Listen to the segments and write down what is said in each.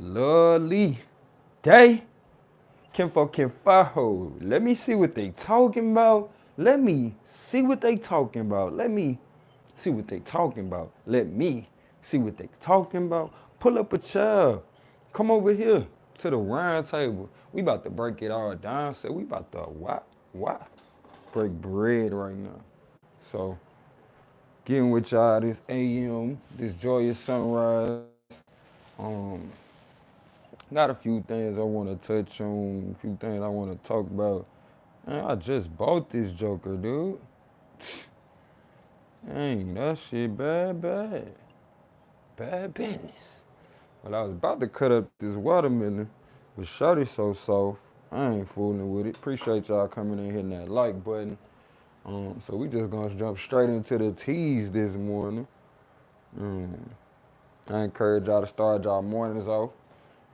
Lovely day. Kinfo. Let me see what they talking about. Let me see what they talking about. Let me see what they talking about. Let me see what they talking about. Pull up a chair. Come over here to the round table. We about to break it all down. So we about to what? Break bread right now. So getting with y'all this AM, this joyous sunrise. Um, Got a few things I want to touch on, a few things I want to talk about. Man, I just bought this Joker, dude. Dang, that shit bad. Bad business. But I was about to cut up this watermelon, but shorty so soft. I ain't fooling with it. Appreciate y'all coming in hitting that like button. So we just gonna jump straight into the teas this morning. Um, I encourage y'all to start y'all mornings off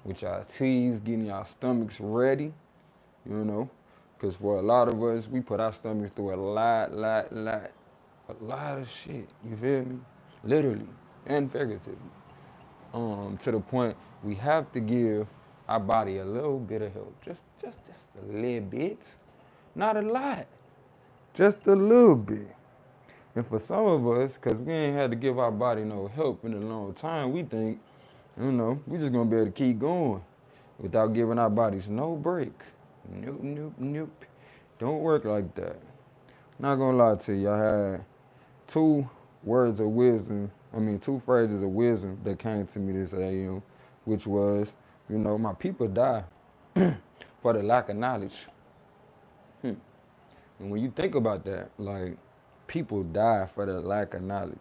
with y'all teas, getting y'all stomachs ready, you know. Because for a lot of us, we put our stomachs through a lot of shit, you feel me? Literally and figuratively. To the point we have to give our body a little bit of help. Just a little bit. Not a lot. Just a little bit. And for some of us, because we ain't had to give our body no help in a long time, we think, we just gonna be able to keep going without giving our bodies no break. Nope. Don't work like that. Not gonna lie to you, I had two words of wisdom, two phrases of wisdom that came to me this AM, which was, my people die for the lack of knowledge. And when you think about that, like, people die for the lack of knowledge.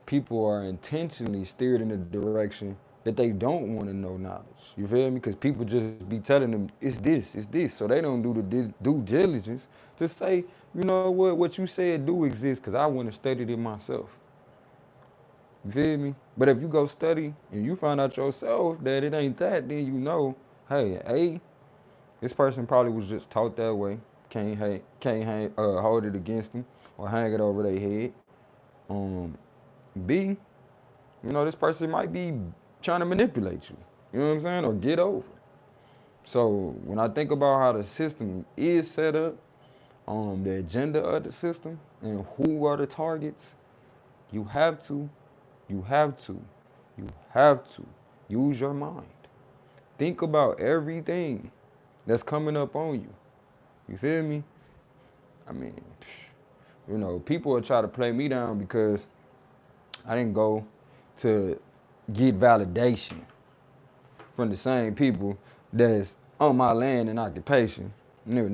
People are intentionally steered in a direction that they don't want to know knowledge. You feel me? Because people just be telling them, it's this. So they don't do the due diligence to say, you know what you said do exist because I want to study it myself. You feel me? But if you go study and you find out yourself that it ain't that, then you know, hey, this person probably was just taught that way. Can't hold it against them or hang it over their head. B, this person might be trying to manipulate you. You know what I'm saying? Or get over. So when I think about how the system is set up, the agenda of the system, and who are the targets, you have to use your mind. Think about everything that's coming up on you. You feel me? I mean, people will try to play me down because I didn't go to get validation from the same people that's on my land and occupation. No.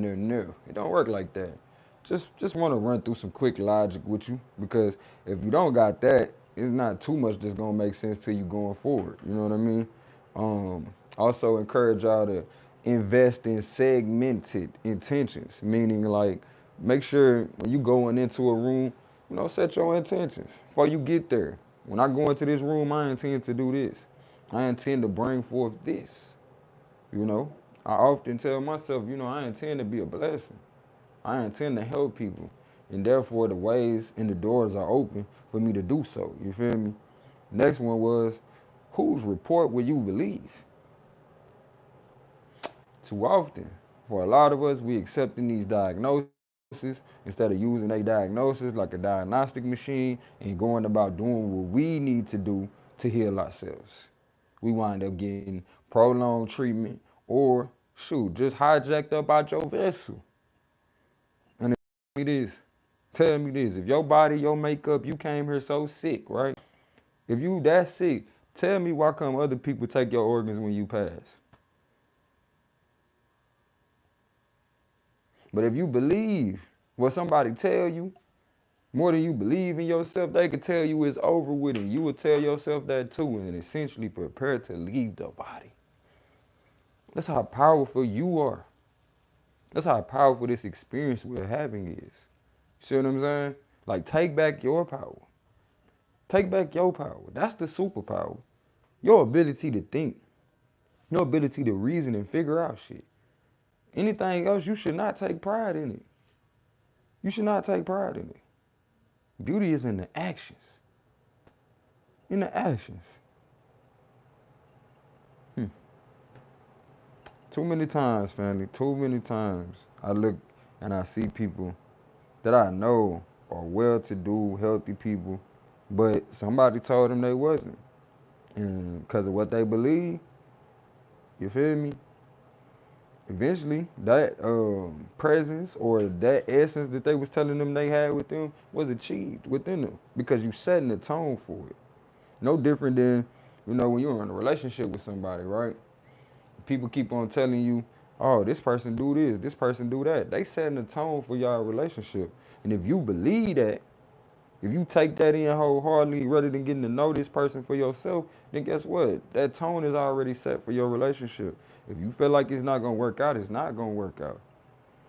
It don't work like that. Just want to run through some quick logic with you because if you don't got that, it's not too much that's gonna make sense to you going forward. You know what I mean? Also encourage y'all to invest in segmented intentions, meaning like make sure when you going into a room, set your intentions before you get there. When I go into this room, I intend to do this. I intend to bring forth this. I often tell myself, I intend to be a blessing. I intend to help people. And therefore, the ways and the doors are open for me to do so. You feel me? Next one was, whose report will you believe? Too often, for a lot of us, we accepting these diagnoses instead of using a diagnosis like a diagnostic machine and going about doing what we need to do to heal ourselves. We wind up getting prolonged treatment or, just hijacked up out your vessel. And tell me this, if your body, your makeup, you came here so sick, right? If you that sick, tell me why come other people take your organs when you pass? But if you believe what somebody tell you, more than you believe in yourself, they could tell you it's over with and you would tell yourself that too and essentially prepare to leave the body. That's how powerful you are. That's how powerful this experience we're having is. You see what I'm saying? Like, take back your power. Take back your power. That's the superpower. Your ability to think. Your ability to reason and figure out shit. Anything else, you should not take pride in it. You should not take pride in it. Beauty is in the actions. in the actions. Too many times, family, too many times I look and I see people that I know are well-to-do, healthy people, but somebody told them they wasn't. And because of what they believe, you feel me? Eventually, that presence or that essence that they was telling them they had with them was achieved within them because you setting the tone for it. No different than, when you're in a relationship with somebody, right? People keep on telling you, oh, this person do this person do that. They setting the tone for y'all relationship. And if you believe that, if you take that in wholeheartedly rather than getting to know this person for yourself, then guess what? That tone is already set for your relationship. If you feel like it's not gonna work out, it's not gonna work out.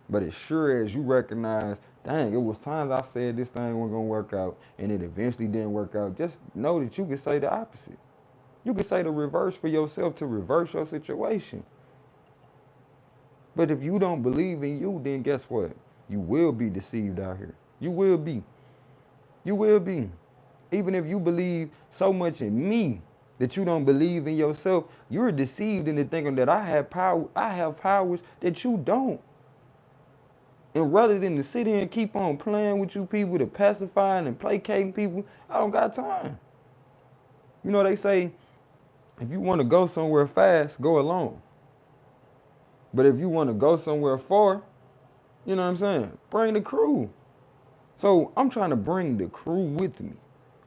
But as sure as you recognize, dang, it was times I said this thing wasn't gonna work out and it eventually didn't work out, just know that you can say the opposite. You can say the reverse for yourself to reverse your situation. But if you don't believe in you, then guess what? You will be deceived out here. You will be. You will be. Even if you believe so much in me that you don't believe in yourself, you're deceived into thinking that I have powers that you don't. And rather than to sit here and keep on playing with you people, to pacifying and placating people, I don't got time. They say, if you want to go somewhere fast, go alone. But if you want to go somewhere far, you know what I'm saying? Bring the crew. So I'm trying to bring the crew with me.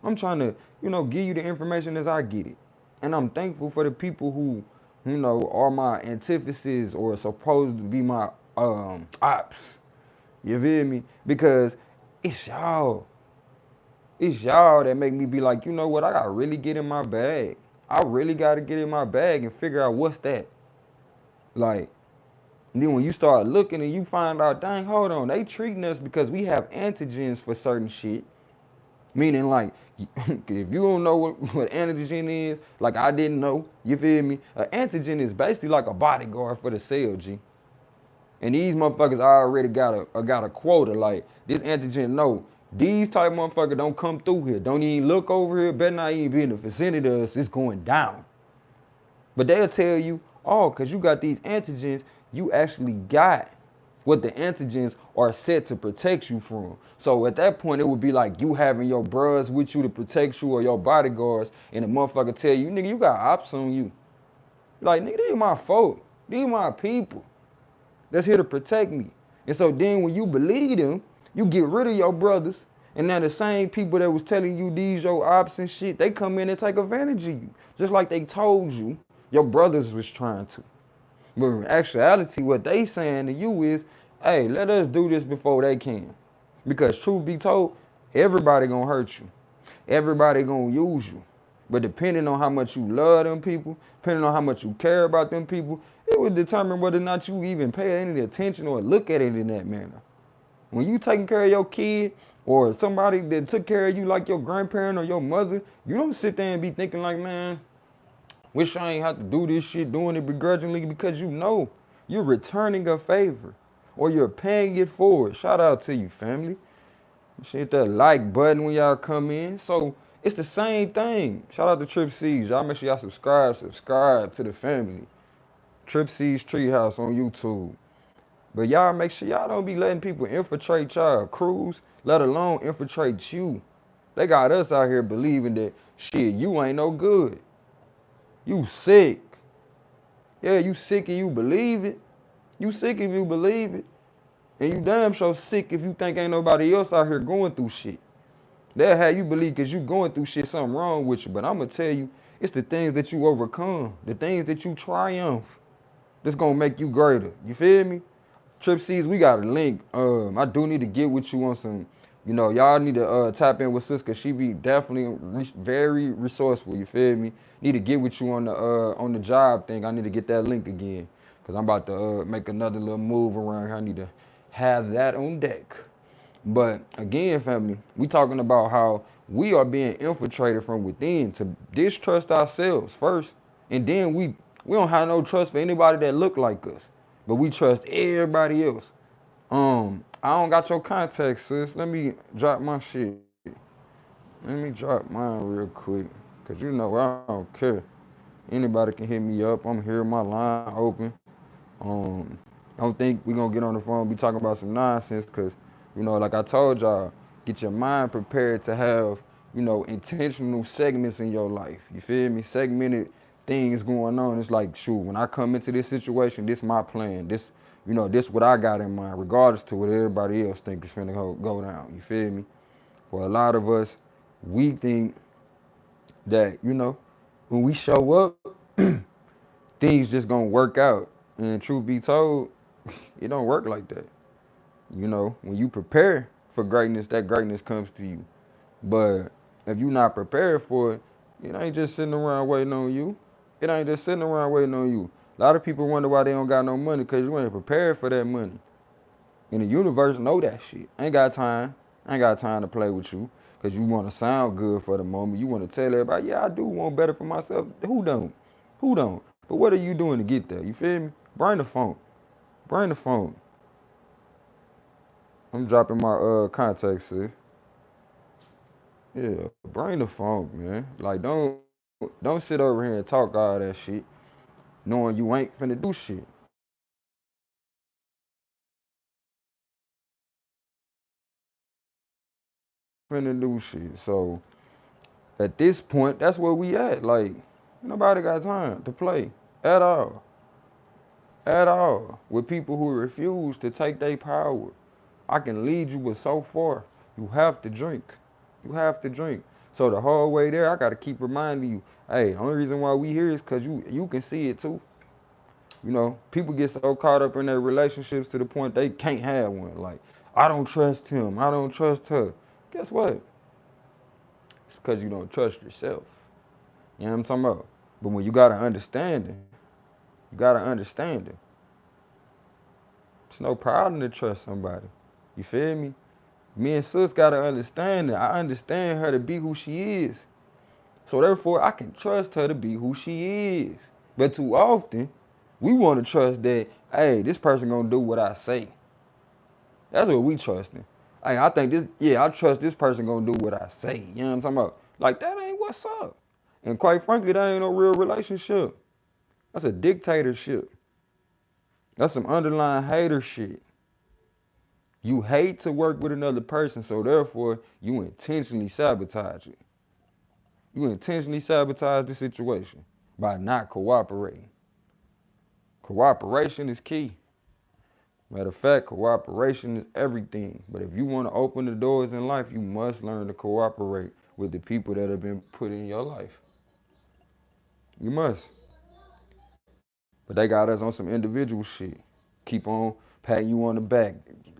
I'm trying to, give you the information as I get it. And I'm thankful for the people who, are my antithesis or supposed to be my ops. You feel me? Because it's y'all. It's y'all that make me be like, you know what? I gotta really get in my bag. I really gotta get in my bag and figure out what's that. Like, and then when you start looking and you find out, dang, hold on, they treating us because we have antigens for certain shit. Meaning, like, if you don't know what antigen is, like I didn't know, you feel me? An antigen is basically like a bodyguard for the cell, G. And these motherfuckers already got a quota. Like, this antigen, no, these type motherfuckers don't come through here. Don't even look over here. Better not even be in the vicinity of us. It's going down. But they'll tell you, oh, because you got these antigens, you actually got what the antigens are set to protect you from. So at that point, it would be like you having your bros with you to protect you or your bodyguards, and the motherfucker tell you, nigga, you got ops on you. Like, nigga, these my folk. These my people that's here to protect me. And so then when you believe them, you get rid of your brothers, and now the same people that was telling you these your ops and shit, they come in and take advantage of you. Just like they told you your brothers was trying to. But in actuality, what they saying to you is, hey, let us do this before they can. Because truth be told, everybody gonna hurt you. Everybody gonna use you. But depending on how much you love them people, depending on how much you care about them people, it would determine whether or not you even pay any attention or look at it in that manner. When you taking care of your kid or somebody that took care of you like your grandparent or your mother, you don't sit there and be thinking like, man, wish I ain't have to do this shit, doing it begrudgingly, because you know you're returning a favor or you're paying it forward. Shout out to you, family. Hit that like button when y'all come in. So it's the same thing. Shout out to Trip C's. Y'all make sure y'all subscribe to the family. Trip C's Treehouse on YouTube. But y'all make sure y'all don't be letting people infiltrate y'all crews, let alone infiltrate you. They got us out here believing that, shit, you ain't no good. You sick. Yeah, you sick and you believe it. You sick if you believe it. And you damn sure sick if you think ain't nobody else out here going through shit. They'll have you believe because you going through shit, something wrong with you. But I'm going to tell you, it's the things that you overcome, the things that you triumph, that's going to make you greater. You feel me? Trip C's, we got a link. I do need to get with you on some, y'all need to tap in with sis, because she be definitely very resourceful. You feel me? Need to get with you on the job thing. I need to get that link again, because I'm about to make another little move around here. I need to have that on deck. But again, family, we talking about how we are being infiltrated from within to distrust ourselves first, and then we don't have no trust for anybody that look like us, but we trust everybody else. I don't got your contact, sis. Let me drop my shit. Let me drop mine real quick. Cause you know I don't care. Anybody can hit me up. I'm here, my line open. Um, don't think we gonna get on the phone and be talking about some nonsense, cause you know, like I told y'all, get your mind prepared to have, you know, intentional segments in your life. You feel me? Segmented things going on. It's like, shoot, when I come into this situation, this my plan. This, you know, this what I got in mind, regardless to what everybody else think is finna go down. You feel me? For a lot of us, we think that, you know, when we show up, things just gonna work out. And truth be told, it don't work like that. You know, when you prepare for greatness, that greatness comes to you. But if you're not prepared for it, it ain't just sitting around waiting on you. It ain't just sitting around waiting on you. A lot of people wonder why they don't got no money, because you ain't prepared for that money. And the universe know that shit. Ain't got time. Ain't got time to play with you. Because you want to sound good for the moment. You want to tell everybody, yeah, I do want better for myself. Who don't? Who don't? But what are you doing to get there? You feel me? Bring the phone. Bring the phone. I'm dropping my contacts, sis. Yeah, bring the phone, man. Like don't sit over here and talk all that shit, knowing you ain't finna do shit. Finna do shit. So at this point, that's where we at. Like, nobody got time to play at all. At all. With people who refuse to take their power. I can lead you with so far. You have to drink. You have to drink. So the whole way there, I gotta keep reminding you, hey, the only reason why we here is cause you can see it too. You know, people get so caught up in their relationships to the point they can't have one. Like, I don't trust him. I don't trust her. Guess what? It's because you don't trust yourself. You know what I'm talking about? But when you got to understand it, you got to understand it. It's no problem to trust somebody. You feel me? Me and sis got to understand it. I understand her to be who she is. So therefore, I can trust her to be who she is. But too often, we want to trust that, hey, this person gonna do what I say. That's what we trusting. Hey, I think this, yeah, I trust this person gonna do what I say. You know what I'm talking about? Like, that ain't what's up. And quite frankly, that ain't no real relationship. That's a dictatorship. That's some underlying hater shit. You hate to work with another person, so therefore you intentionally sabotage it. You intentionally sabotage the situation by not cooperating. Cooperation is key. Matter of fact, cooperation is everything. But if you want to open the doors in life, you must learn to cooperate with the people that have been put in your life. You must. But they got us on some individual shit. Keep on patting you on the back.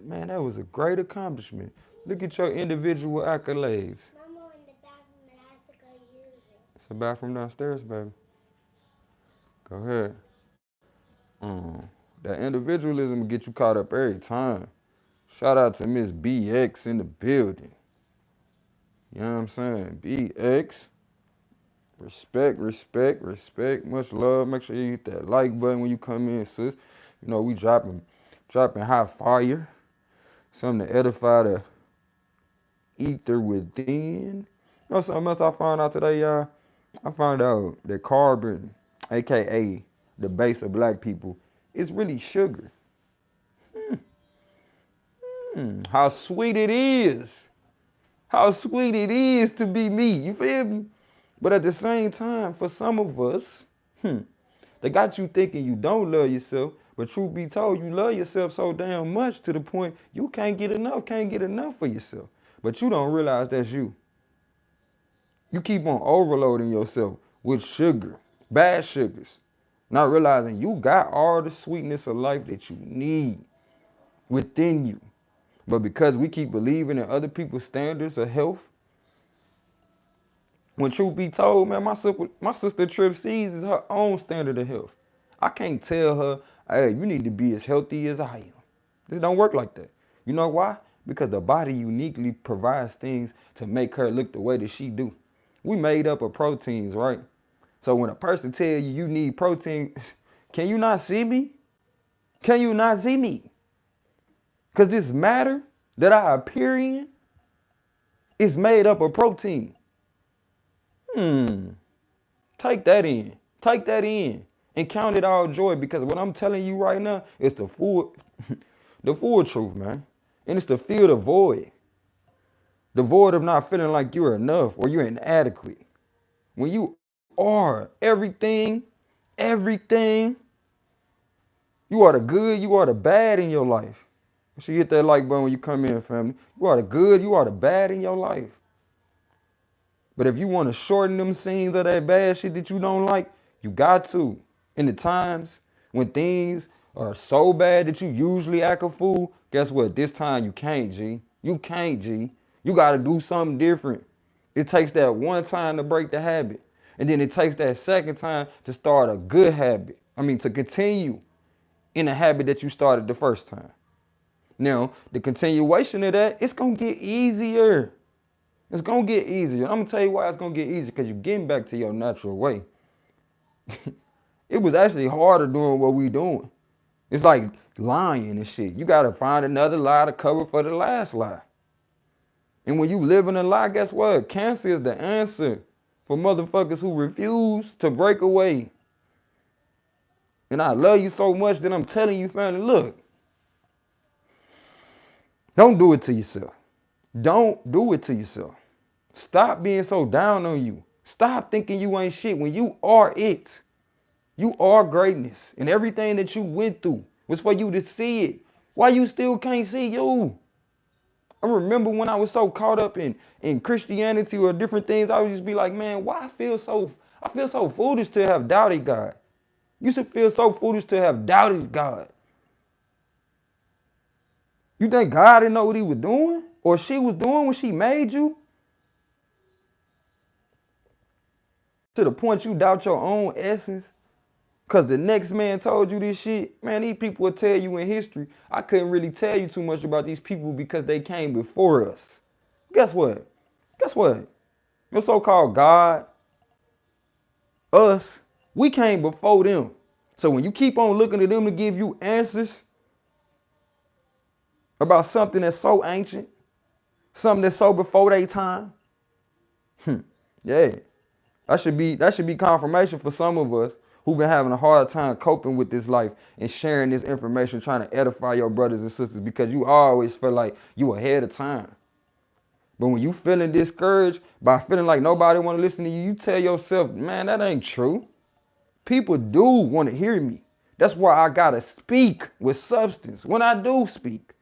Man, that was a great accomplishment. Look at your individual accolades. Mama in the bathroom and I have to go use it. It's a bathroom downstairs, baby. Go ahead. Um, that individualism will get you caught up every time. Shout out to Miss BX in the building. You know what I'm saying? BX. Respect, respect, respect. Much love. Make sure you hit that like button when you come in, sis. You know, we dropping hot fire. Something to edify the ether within. You know something else I found out today, y'all? I found out that carbon, aka the base of black people, is really sugar. How sweet it is. How sweet it is to be me. You feel me? But at the same time, for some of us, they got you thinking you don't love yourself. But truth be told, you love yourself so damn much to the point you can't get enough for yourself. But you don't realize that's you. You keep on overloading yourself with sugar, bad sugars, not realizing you got all the sweetness of life that you need within you. But because we keep believing in other people's standards of health, when truth be told, man, my sister Trip Seas is her own standard of health. I can't tell her, hey, you need to be as healthy as I am. This don't work like that. You know why? Because the body uniquely provides things to make her look the way that she do. We made up of proteins, right? So when a person tell you you need protein, can you not see me? Can you not see me? Because this matter that I appear in is made up of protein. Take that in. Take that in. And count it all joy, because what I'm telling you right now is the full the full truth, man. And it's to fill the void. The void of not feeling like you're enough or you're inadequate. When you are everything, everything, you are the good, you are the bad in your life. You should hit that like button when you come in, family. You are the good, you are the bad in your life. But if you want to shorten them scenes of that bad shit that you don't like, you got to. In the times when things are so bad that you usually act a fool, guess what? This time you can't, G. You can't, G. You got to do something different. It takes that one time to break the habit. And then it takes that second time to start a good habit. To continue in a habit that you started the first time. Now, the continuation of that, it's going to get easier. It's going to get easier. I'm going to tell you why it's going to get easier, because you're getting back to your natural way. It was actually harder doing what we doing. It's like lying and shit. You got to find another lie to cover for the last lie. And when you live in a lie, guess what? Cancer is the answer for motherfuckers who refuse to break away. And I love you so much that I'm telling you, family, look. Don't do it to yourself. Don't do it to yourself. Stop being so down on you. Stop thinking you ain't shit when you are it. You are greatness. And everything that you went through was for you to see it. Why you still can't see you? I remember when I was so caught up in Christianity or different things, I would just be like, man, why I feel so foolish to have doubted God. You should feel so foolish to have doubted God. You think God didn't know what he was doing or she was doing when she made you? To the point you doubt your own essence because the next man told you this shit. Man, these people will tell you in history. I couldn't really tell you too much about these people because they came before us. Guess what? Your so-called God, us, we came before them. So when you keep on looking to them to give you answers about something that's so ancient, something that's so before their time, yeah, that should be confirmation for some of us who've been having a hard time coping with this life and sharing this information, trying to edify your brothers and sisters, because you always feel like you ahead of time. But when you feeling discouraged by feeling like nobody want to listen to you, you tell yourself, man, that ain't true. People do want to hear me. That's why I gotta speak with substance when I do speak.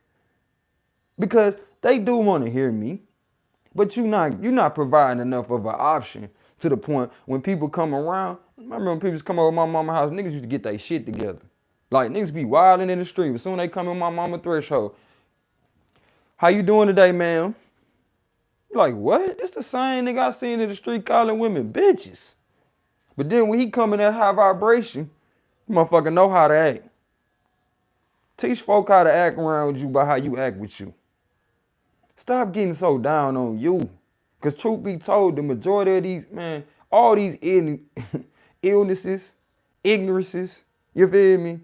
Because they do want to hear me. But you're not providing enough of an option to the point when people come around. I remember when people come over my mama's house, niggas used to get their shit together. Like niggas be wilding in the street. As soon as they come in my mama threshold, how you doing today, ma'am? You're like, what? It's the same nigga I seen in the street calling women bitches. But then when he come in that high vibration, motherfucker know how to act. Teach folk how to act around you by how you act with you. Stop getting so down on you. Because truth be told, the majority of these, man, all these illnesses, ignorances, you feel me?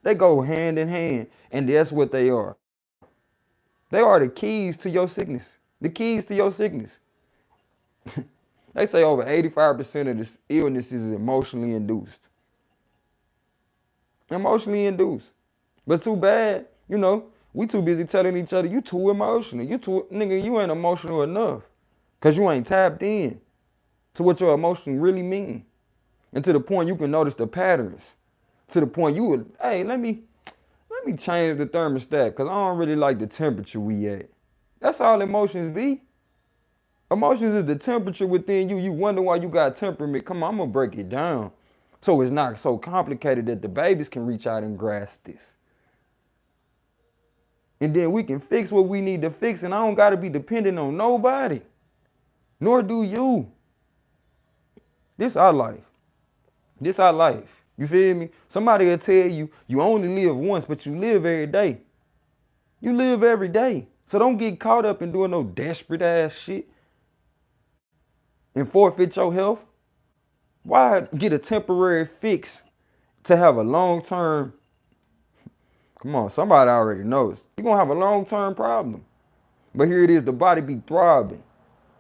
They go hand in hand. And that's what they are. They are the keys to your sickness. The keys to your sickness. They say over 85% of this illness is emotionally induced. Emotionally induced. But too bad, we too busy telling each other, you too emotional. Nigga, you ain't emotional enough. Because you ain't tapped in to what your emotions really mean. And to the point you can notice the patterns. To the point you would, hey, let me change the thermostat because I don't really like the temperature we at. That's all emotions be. Emotions is the temperature within you. You wonder why you got temperament. Come on, I'm going to break it down. So it's not so complicated that the babies can reach out and grasp this. And then we can fix what we need to fix, and I don't got to be dependent on nobody. Nor do you. This our life. This our life. You feel me? Somebody will tell you, you only live once, but you live every day. You live every day. So don't get caught up in doing no desperate ass shit and forfeit your health. Why get a temporary fix to have a long-term? Come on, somebody already knows. You're going to have a long-term problem. But here it is, the body be throbbing.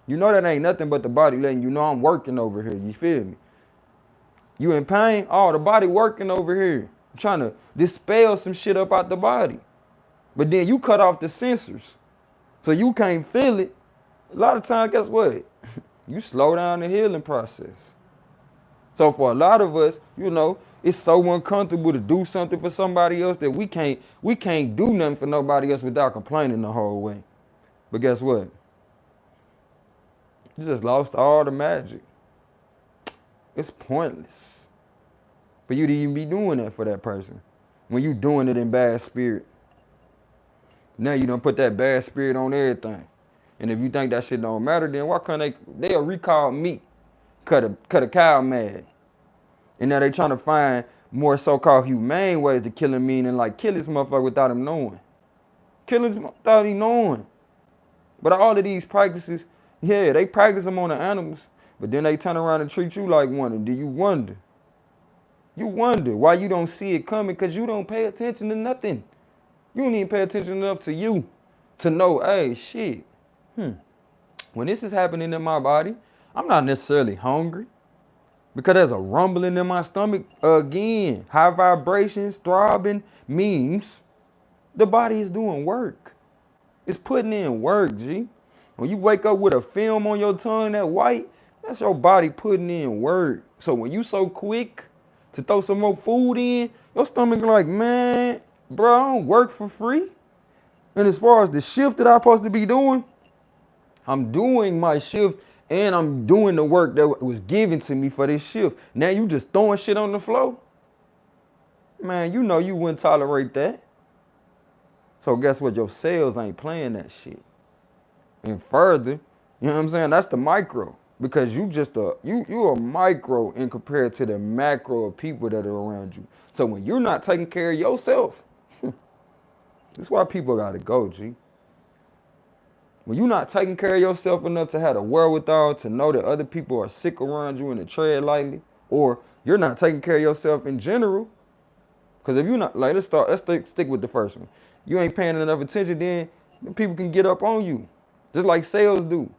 You know that ain't nothing but the body letting you know I'm working over here. You feel me? You in pain? Oh, the body working over here. I'm trying to dispel some shit up out the body. But then you cut off the sensors. So you can't feel it. A lot of times, guess what? You slow down the healing process. So for a lot of us, you know, it's so uncomfortable to do something for somebody else that we can't do nothing for nobody else without complaining the whole way. But guess what? You just lost all the magic. It's pointless for you to even be doing that for that person when you doing it in bad spirit. Now you done put that bad spirit on everything. And if you think that shit don't matter, then why can't they'll recall meat, cut a cow mad. And now they trying to find more so-called humane ways to kill him, meaning like kill this motherfucker without him knowing. Kill him without him knowing. But all of these practices, yeah, they practice them on the animals, but then they turn around and treat you like one. And do you wonder? You wonder why you don't see it coming, because you don't pay attention to nothing. You don't even pay attention enough to you to know, hey, shit, when this is happening in my body, I'm not necessarily hungry because there's a rumbling in my stomach. Again, high vibrations, throbbing means the body is doing work. It's putting in work, G. When you wake up with a film on your tongue that white, that's your body putting in work. So when you so quick to throw some more food in, your stomach like, man, bro, I don't work for free. And as far as the shift that I'm supposed to be doing, I'm doing my shift and I'm doing the work that was given to me for this shift. Now you just throwing shit on the floor? Man, you know you wouldn't tolerate that. So guess what? Your cells ain't playing that shit. And further, you know what I'm saying? That's the micro. Because you a micro in compared to the macro of people that are around you. So when you're not taking care of yourself, that's why people gotta go, G. When you're not taking care of yourself enough to have the wherewithal to know that other people are sick around you and to tread lightly, or you're not taking care of yourself in general, because if you're not, like, let's stick with the first one. You ain't paying enough attention, then people can get up on you, just like cells do.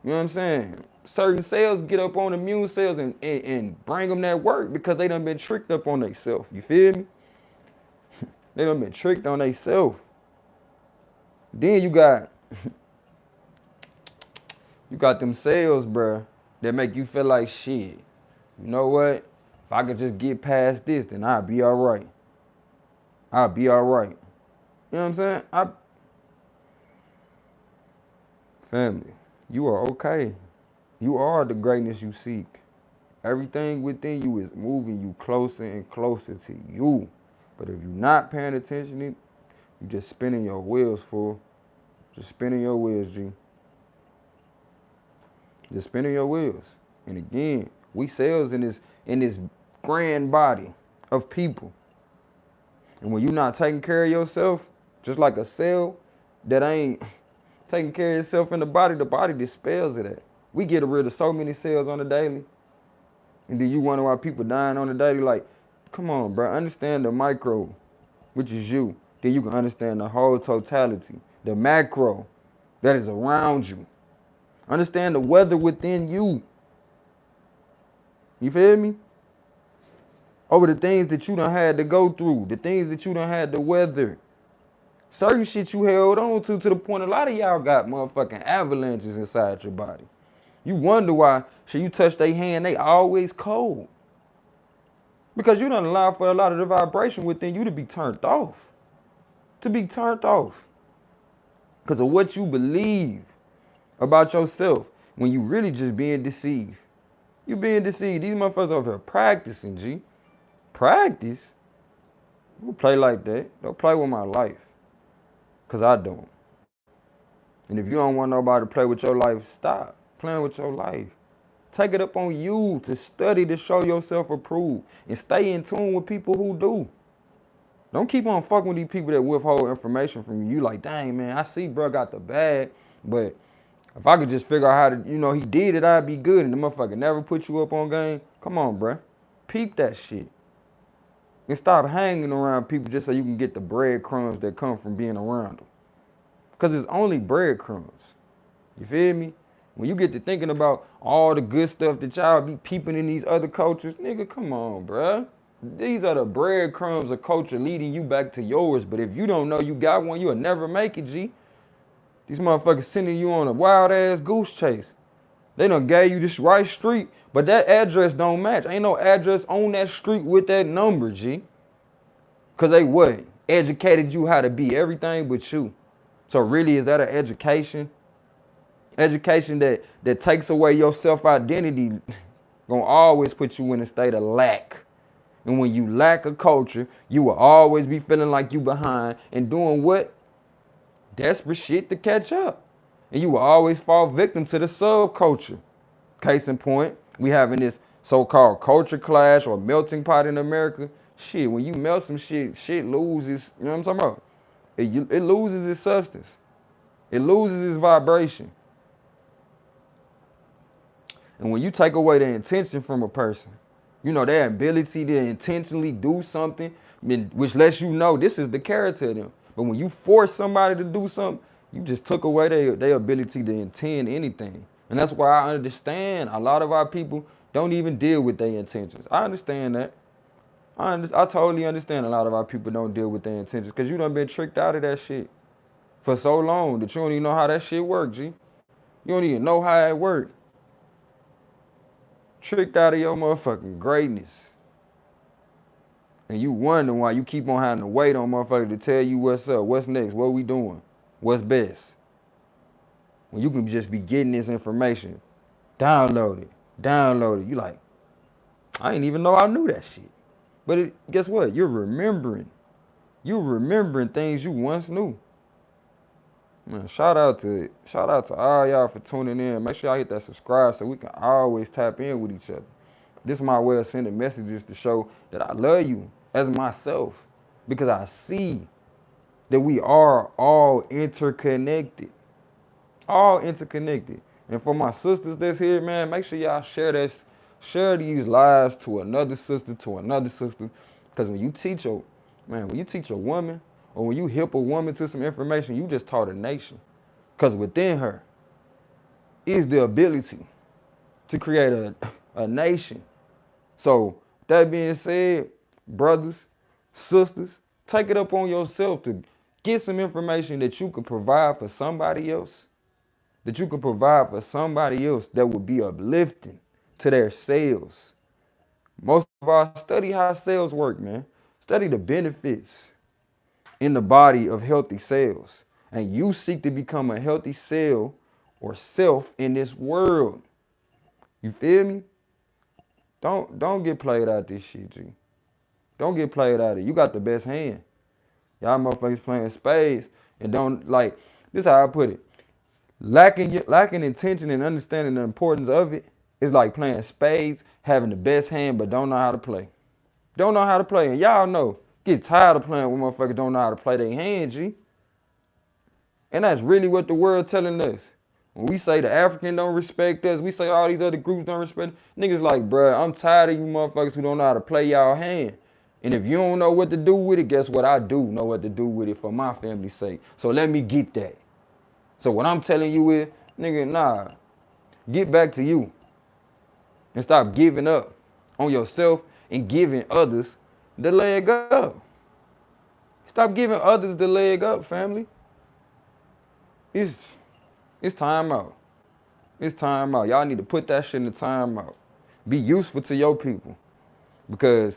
You know what I'm saying? Certain cells get up on immune cells and bring them that work because they done been tricked up on themselves. You feel me? They done been tricked on themselves. Then you got them cells, bruh, that make you feel like shit. You know what? If I could just get past this, then I'll be all right. I'll be all right. You know what I'm saying? Family, you are okay. You are the greatness you seek. Everything within you is moving you closer and closer to you. But if you're not paying attention, you're just spinning your wheels, fool. Just spinning your wheels, G. Just spinning your wheels. And again, we cells in this grand body of people. And when you're not taking care of yourself, just like a cell that ain't taking care of itself in the body dispels of that. We get rid of so many cells on the daily. And then you wonder why people dying on the daily. Like, come on, bro. Understand the micro, which is you. Then you can understand the whole totality, the macro that is around you. Understand the weather within you. You feel me? Over the things that you done had to go through, the things that you done had to weather. Certain shit you held on to the point a lot of y'all got motherfucking avalanches inside your body. You wonder why, should you touch their hand, they always cold. Because you done allowed for a lot of the vibration within you to be turned off. To be turned off. Because of what you believe about yourself when you really just being deceived. You being deceived. These motherfuckers over here practicing, G. Practice? Don't play like that. Don't play with my life. Because I don't. And if you don't want nobody to play with your life, stop playing with your life. Take it up on you to study to show yourself approved. And stay in tune with people who do. Don't keep on fucking with these people that withhold information from you. You like, dang, man, I see bro got the bag, but if I could just figure out how to, he did it, I'd be good. And the motherfucker never put you up on game. Come on, bro. Peep that shit. And stop hanging around people just so you can get the breadcrumbs that come from being around them. Because it's only breadcrumbs. You feel me? When you get to thinking about all the good stuff that y'all be peeping in these other cultures, nigga, come on, bruh. These are the breadcrumbs of culture leading you back to yours. But if you don't know you got one, you'll never make it, G. These motherfuckers sending you on a wild ass goose chase. They done gave you this right street, but that address don't match. Ain't no address on that street with that number, G. Cause they what? Educated you how to be everything but you. So really, is that an education? Education that takes away your self-identity gonna always put you in a state of lack. And when you lack a culture, you will always be feeling like you behind and doing what? Desperate shit to catch up. And you will always fall victim to the subculture. Case in point, we having this so-called culture clash or melting pot in America. Shit, when you melt some shit, shit loses, you know what I'm talking about? It loses its substance. It loses its vibration. And when you take away the intention from a person, you know, their ability to intentionally do something, which lets you know this is the character of them. But when you force somebody to do something, you just took away their ability to intend anything. And that's why I understand a lot of our people don't even deal with their intentions. I understand that. I totally understand a lot of our people don't deal with their intentions because you done been tricked out of that shit for so long that you don't even know how that shit work, G. You don't even know how it work. Tricked out of your motherfucking greatness. And you wonder why you keep on having to wait on motherfuckers to tell you what's up, what's next, what we doing, what's best. When you can just be getting this information, download it. You like, I didn't even know I knew that shit. But guess what? You're remembering. You're remembering things you once knew. Man, shout out to all y'all for tuning in. Make sure y'all hit that subscribe so we can always tap in with each other. This is my way of sending messages to show that I love you as myself because I see that we are all interconnected. All interconnected. And for my sisters that's here, man, make sure y'all share these lives to another sister. Because when you teach a woman, or when you hip a woman to some information, you just taught a nation. Because within her is the ability to create a nation. So that being said, brothers, sisters, take it up on yourself to get some information that you can provide for somebody else. That you can provide for somebody else that would be uplifting to their sales. Most of our study how sales work, man. Study the benefits in the body of healthy cells. And you seek to become a healthy cell or self in this world. You feel me? Don't get played out this shit, G. Don't get played out of it. You got the best hand. Y'all motherfuckers playing spades and don't like, this is how I put it. Lacking intention and understanding the importance of it is like playing spades, having the best hand, but don't know how to play. Don't know how to play. And y'all know, get tired of playing with motherfuckers don't know how to play their hand, G. And that's really what the world telling us. When we say the African don't respect us, we say all these other groups don't respect us. Niggas like, bruh, I'm tired of you motherfuckers who don't know how to play y'all hand. And if you don't know what to do with it, guess what? I do know what to do with it for my family's sake. So let me get that. So what I'm telling you is, nigga, nah, get back to you. And stop giving up on yourself and giving others the leg up. Stop giving others the leg up, family. It's time out. It's time out. Y'all need to put that shit in the time out. Be useful to your people. Because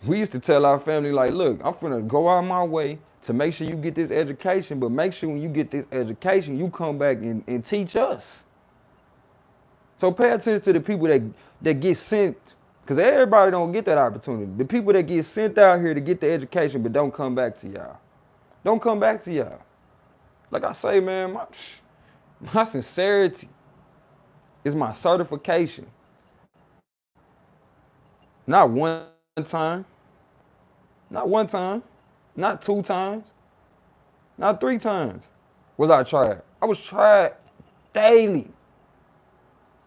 we used to tell our family, like, look, I'm finna go out my way to make sure you get this education, but make sure when you get this education, you come back and teach us. So pay attention to the people that get sent, because everybody don't get that opportunity. The people that get sent out here to get the education, but don't come back to y'all. Don't come back to y'all. Like I say, man, my sincerity is my certification. Not one time, not 2 times, not 3 times was I tried. I was tried daily.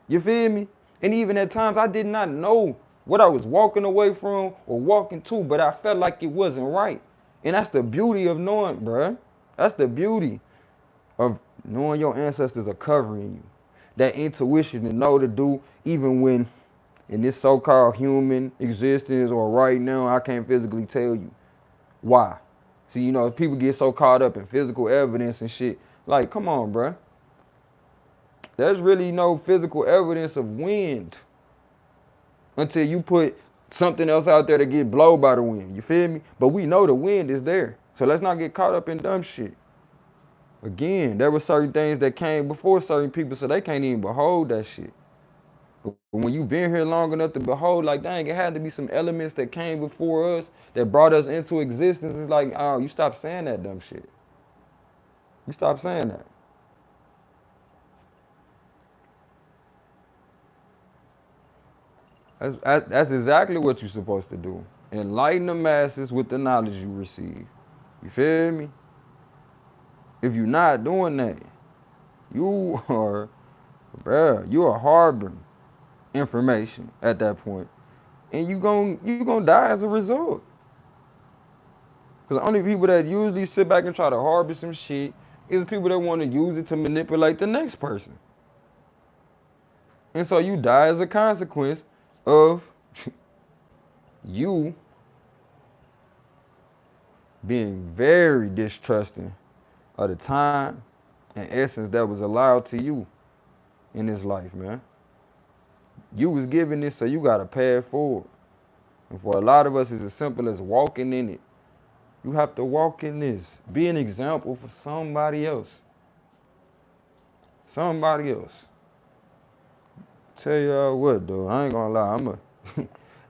You feel me? And even at times I did not know what I was walking away from or walking to, but I felt like it wasn't right. And that's the beauty of knowing, bruh. That's the beauty of knowing your ancestors are covering you. that intuition to know to do, even when in this so-called human existence or right now, I can't physically tell you. Why? See, you know, people get so caught up in physical evidence and shit. Like, come on, bruh. There's really no physical evidence of wind until you put something else out there to get blown by the wind. You feel me? But we know the wind is there. So let's not get caught up in dumb shit. Again, there were certain things that came before certain people, so they can't even behold that shit. But when you been here long enough to behold, like, dang, it had to be some elements that came before us that brought us into existence. It's like, oh, you stop saying that dumb shit. You stop saying that. That's exactly what you're supposed to do. Enlighten the masses with the knowledge you receive. You feel me? If you're not doing that, you are, bruh, you are harboring information at that point, and you gonna die as a result. Because the only people that usually sit back and try to harbor some shit is people that want to use it to manipulate the next person. And so you die as a consequence of you being very distrusting of the time and essence that was allowed to you in this life, man. You was given this, so you gotta pay it forward. And for a lot of us, it's as simple as walking in it. You have to walk in this. Be an example for somebody else. Somebody else. Tell y'all what, though, I ain't gonna lie,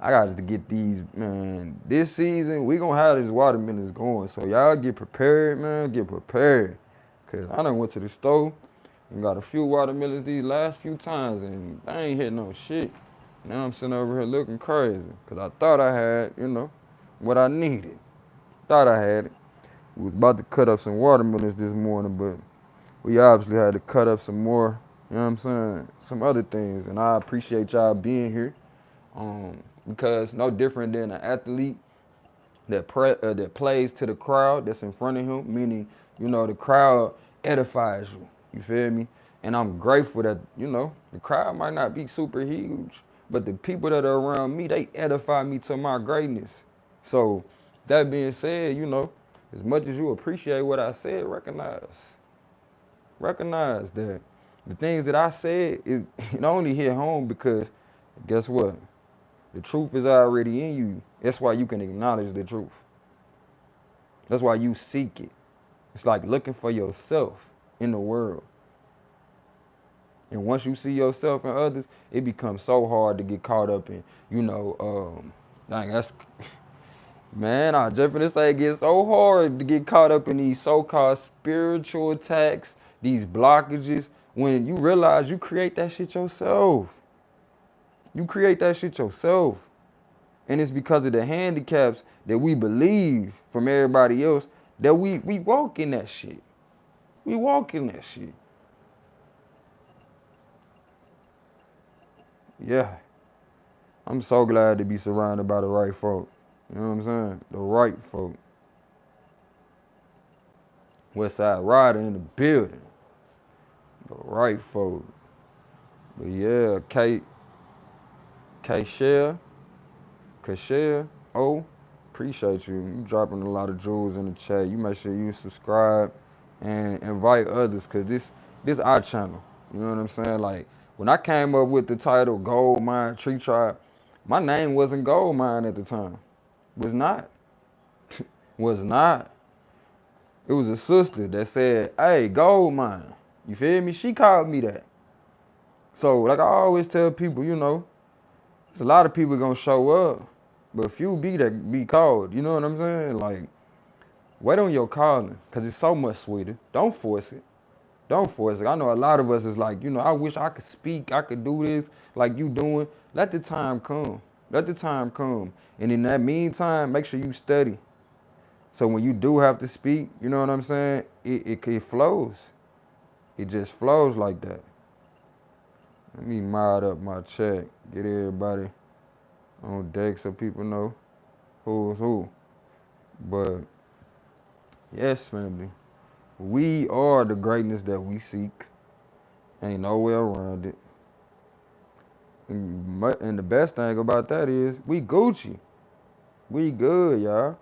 I got to get these, man. This season, we gonna have these watermelons going. So y'all get prepared, man, get prepared. Cause I done went to the store and got a few watermelons these last few times and I ain't hit no shit. Now I'm sitting over here looking crazy. Cause I thought I had, you know, what I needed. Thought I had it. We was about to cut up some watermelons this morning, but we obviously had to cut up some more, you know what I'm saying, some other things. And I appreciate y'all being here. Because no different than an athlete that plays to the crowd that's in front of him, meaning, you know, the crowd edifies you. You feel me? And I'm grateful that, you know, the crowd might not be super huge, but the people that are around me, they edify me to my greatness. So that being said, you know, as much as you appreciate what I said, recognize that the things that I said, it only hit home because guess what? The truth is already in you. That's why you can acknowledge the truth. That's why you seek it. It's like looking for yourself in the world. And once you see yourself and others, it becomes so hard to get caught up in, you know, dang, that's, man, I just finna say it gets so hard to get caught up in these so-called spiritual attacks, these blockages, when you realize you create that shit yourself. You create that shit yourself. And it's because of the handicaps that we believe from everybody else that we walk in that shit. We walk in that shit. Yeah. I'm so glad to be surrounded by the right folk. You know what I'm saying? The right folk. Westside Rider in the building. The right folk. But yeah, Kashare, appreciate you. You dropping a lot of jewels in the chat. You make sure you subscribe and invite others, cause this our channel. You know what I'm saying? Like when I came up with the title GoldMind Tree Tribe, my name wasn't GoldMind at the time. Was not. Was not. It was a sister that said, "Hey, GoldMind." You feel me? She called me that. So like I always tell people, you know, there's a lot of people gonna show up, but few be called. You know what I'm saying? Like, wait on your calling, cause it's so much sweeter. Don't force it. Don't force it. I know a lot of us is like, you know, I wish I could speak, I could do this like you doing. Let the time come. Let the time come. And in that meantime, make sure you study. So when you do have to speak, you know what I'm saying? It flows. It just flows like that. Let me mod up my chat. Get everybody on deck so people know who's who. But yes, family, we are the greatness that we seek. Ain't no way around it. And the best thing about that is we Gucci. We good, y'all.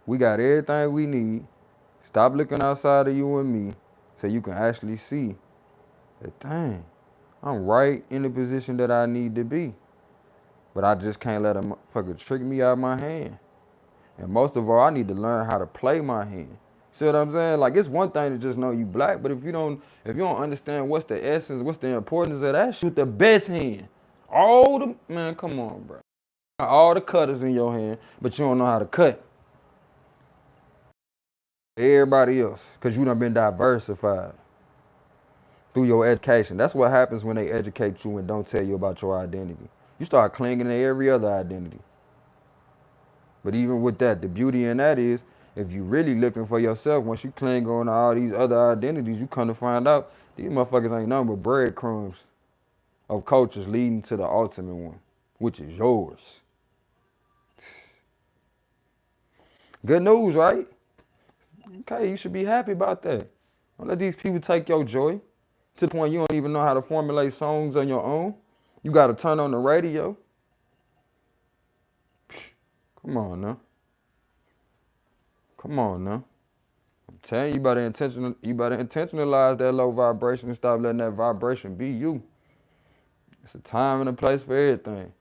We got everything we need. Stop looking outside of you and me so you can actually see that, dang, I'm right in the position that I need to be. But I just can't let a motherfucker trick me out of my hand. And most of all, I need to learn how to play my hand. See what I'm saying? Like, it's one thing to just know you black, but if you don't understand what's the essence, what's the importance of that, shoot the best hand. Man, come on, bro. All the cutters in your hand, but you don't know how to cut. Everybody else, because you done been diversified through your education. That's what happens when they educate you and don't tell you about your identity. You start clinging to every other identity. But even with that, the beauty in that is, if you really looking for yourself, once you cling on to all these other identities, you come to find out these motherfuckers ain't nothing but breadcrumbs of cultures leading to the ultimate one, which is yours. Good news, right? Okay, you should be happy about that. Don't let these people take your joy to the point you don't even know how to formulate songs on your own. You got to turn on the radio. Come on now. Come on now. I'm telling you, you better intentionalize that low vibration and stop letting that vibration be you. It's a time and a place for everything.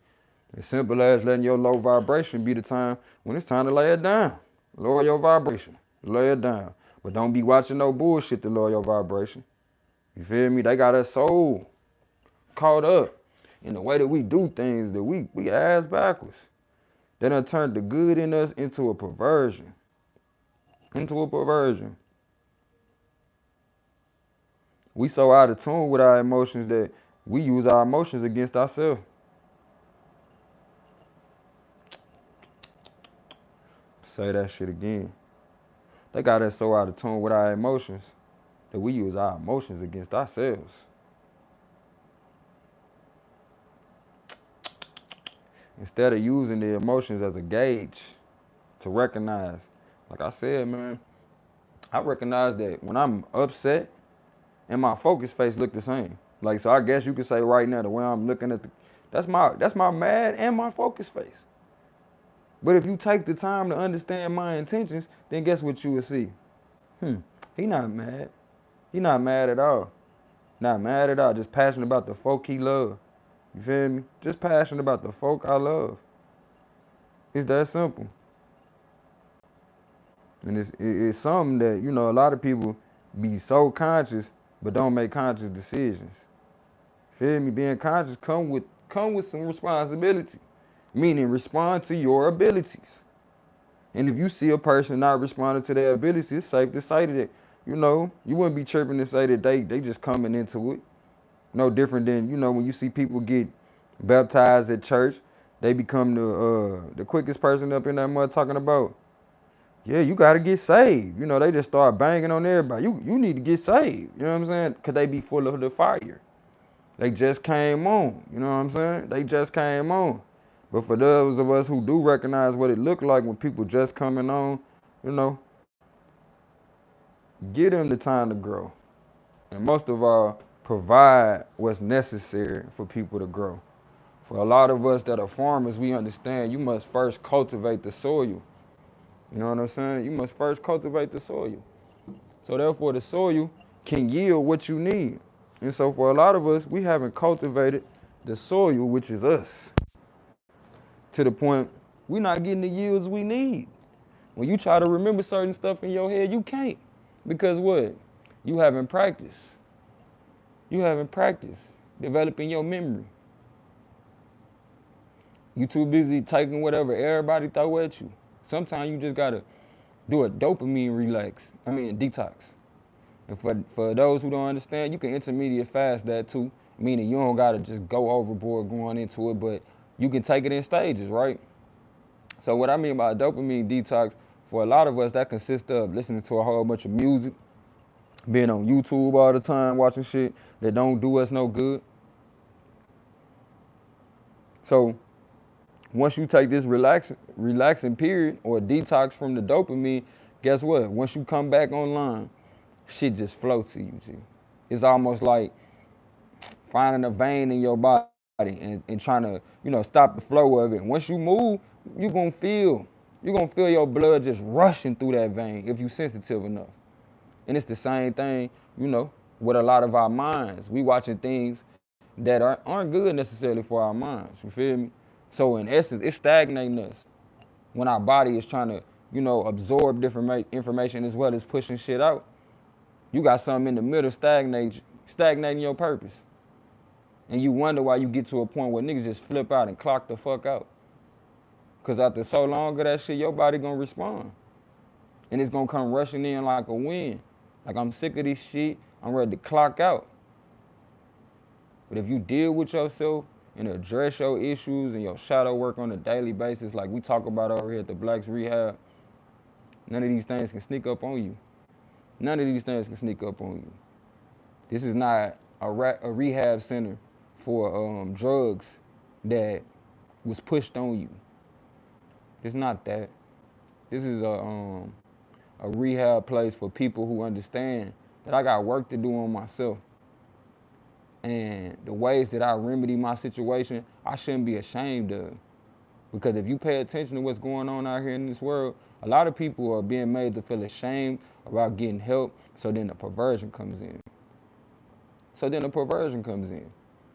As simple as letting your low vibration be the time when it's time to lay it down. Lower your vibration. Lay it down. But don't be watching no bullshit to lower your vibration. You feel me? They got us so caught up in the way that we do things that we ass backwards. They done turned the good in us into a perversion. We so out of tune with our emotions that we use our emotions against ourselves. Say that shit again. They got us so out of tune with our emotions that we use our emotions against ourselves. Instead of using the emotions as a gauge to recognize, like I said, man, I recognize that when I'm upset and my focus face look the same. Like, so I guess you could say right now the way I'm looking at that's my mad and my focus face. But if you take the time to understand my intentions, then guess what you will see? He not mad. He not mad at all. Not mad at all. Just passionate about the folk he love. You feel me? Just passionate about the folk I love. It's that simple. And it's something that, you know, a lot of people be so conscious but don't make conscious decisions. Feel me? Being conscious come with some responsibility. Meaning respond to your abilities. And if you see a person not responding to their abilities, it's safe to say that, you know, you wouldn't be chirping to say that they just coming into it. No different than, you know, when you see people get baptized at church, they become the quickest person up in that mud talking about, yeah, you got to get saved. You know, they just start banging on everybody. You need to get saved. You know what I'm saying? Because they be full of the fire. They just came on. You know what I'm saying? They just came on. But for those of us who do recognize what it looked like when people just coming on, you know, give them the time to grow. And most of all, provide what's necessary for people to grow. For a lot of us that are farmers, we understand you must first cultivate the soil. You know what I'm saying? You must first cultivate the soil. So therefore, the soil can yield what you need. And so for a lot of us, we haven't cultivated the soil, which is us, to the point we're not getting the yields we need. When you try to remember certain stuff in your head, you can't. Because what? You haven't practiced. You haven't practiced developing your memory. You too busy taking whatever everybody throw at you. Sometimes you just gotta do a dopamine detox. And for those who don't understand, you can intermediate fast that too, meaning you don't gotta just go overboard going into it, but you can take it in stages, right? So what I mean by dopamine detox, for a lot of us, that consists of listening to a whole bunch of music, being on YouTube all the time, watching shit that don't do us no good. So once you take this relaxing period or detox from the dopamine, guess what? Once you come back online, shit just flows to you, G. It's almost like finding a vein in your body and trying to, stop the flow of it. Once you move, you're gonna feel your blood just rushing through that vein if you're sensitive enough. And it's the same thing, with a lot of our minds. We watching things that aren't good necessarily for our minds. You feel me? So in essence, it's stagnating us when our body is trying to, absorb different information as well as pushing shit out. You got something in the middle stagnating your purpose. And you wonder why you get to a point where niggas just flip out and clock the fuck out. Because after so long of that shit, your body gonna respond. And it's gonna come rushing in like a wind. Like, I'm sick of this shit, I'm ready to clock out. But if you deal with yourself and address your issues and your shadow work on a daily basis, like we talk about over here at the Blacks Rehab, none of these things can sneak up on you. None of these things can sneak up on you. This is not a rehab center for drugs that was pushed on you. It's not that. This is a rehab place for people who understand that I got work to do on myself. And the ways that I remedy my situation, I shouldn't be ashamed of. Because if you pay attention to what's going on out here in this world, a lot of people are being made to feel ashamed about getting help, so then the perversion comes in.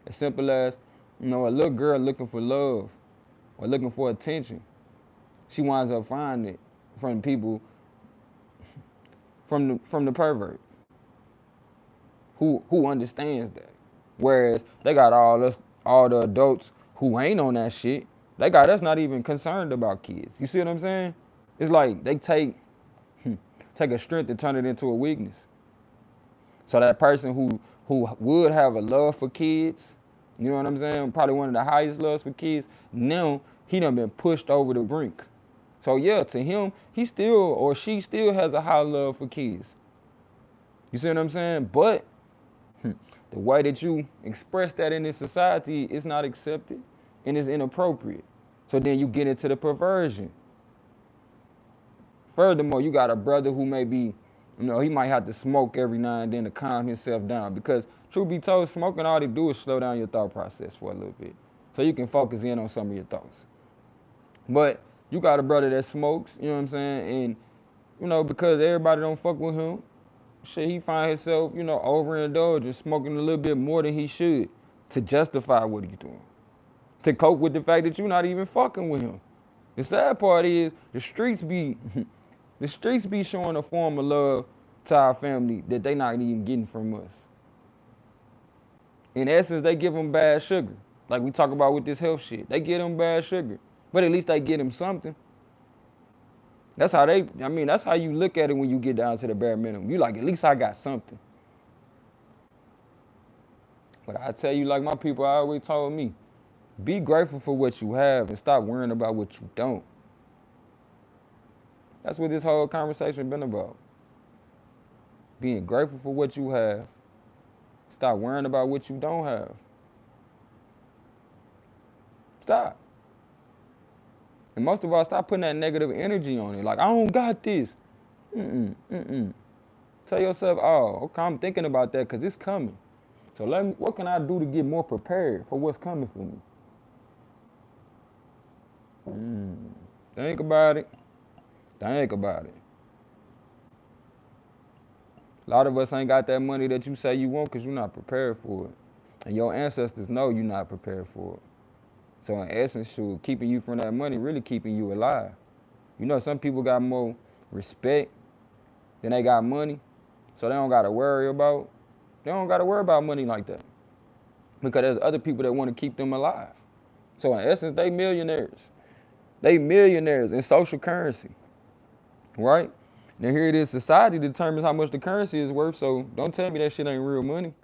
As simple as, a little girl looking for love or looking for attention. She winds up finding it from people, from the pervert who understands that. Whereas they got all the adults who ain't on that shit. They got us not even concerned about kids. You see what I'm saying? It's like they take a strength and turn it into a weakness. So that person who would have a love for kids, you know what I'm saying? Probably one of the highest loves for kids. Now he done been pushed over the brink. So yeah, to him, he still or she still has a high love for kids. You see what I'm saying? But the way that you express that in this society is not accepted and is inappropriate. So then you get into the perversion. Furthermore, you got a brother who may be, he might have to smoke every now and then to calm himself down. Because truth be told, smoking all they do is slow down your thought process for a little bit. So you can focus in on some of your thoughts. But you got a brother that smokes, you know what I'm saying? And, because everybody don't fuck with him, shit, he find himself, overindulging, smoking a little bit more than he should to justify what he's doing. To cope with the fact that you're not even fucking with him. The sad part is the streets be showing a form of love to our family that they not even getting from us. In essence, they give them bad sugar. Like we talk about with this health shit. They give them bad sugar. But at least they get them something. That's how you look at it when you get down to the bare minimum. You like, at least I got something. But I tell you, like my people always told me, be grateful for what you have and stop worrying about what you don't. That's what this whole conversation been about. Being grateful for what you have. Stop worrying about what you don't have. Stop. And most of us, stop putting that negative energy on it. Like, I don't got this. Tell yourself, oh, okay, I'm thinking about that because it's coming. So what can I do to get more prepared for what's coming for me? Think about it. A lot of us ain't got that money that you say you want because you're not prepared for it. And your ancestors know you're not prepared for it. So in essence, keeping you from that money really keeping you alive. Some people got more respect than they got money. So they don't got to worry about money like that. Because there's other people that want to keep them alive. So in essence, they millionaires. They millionaires in social currency, right? Now here it is, society determines how much the currency is worth, so don't tell me that shit ain't real money.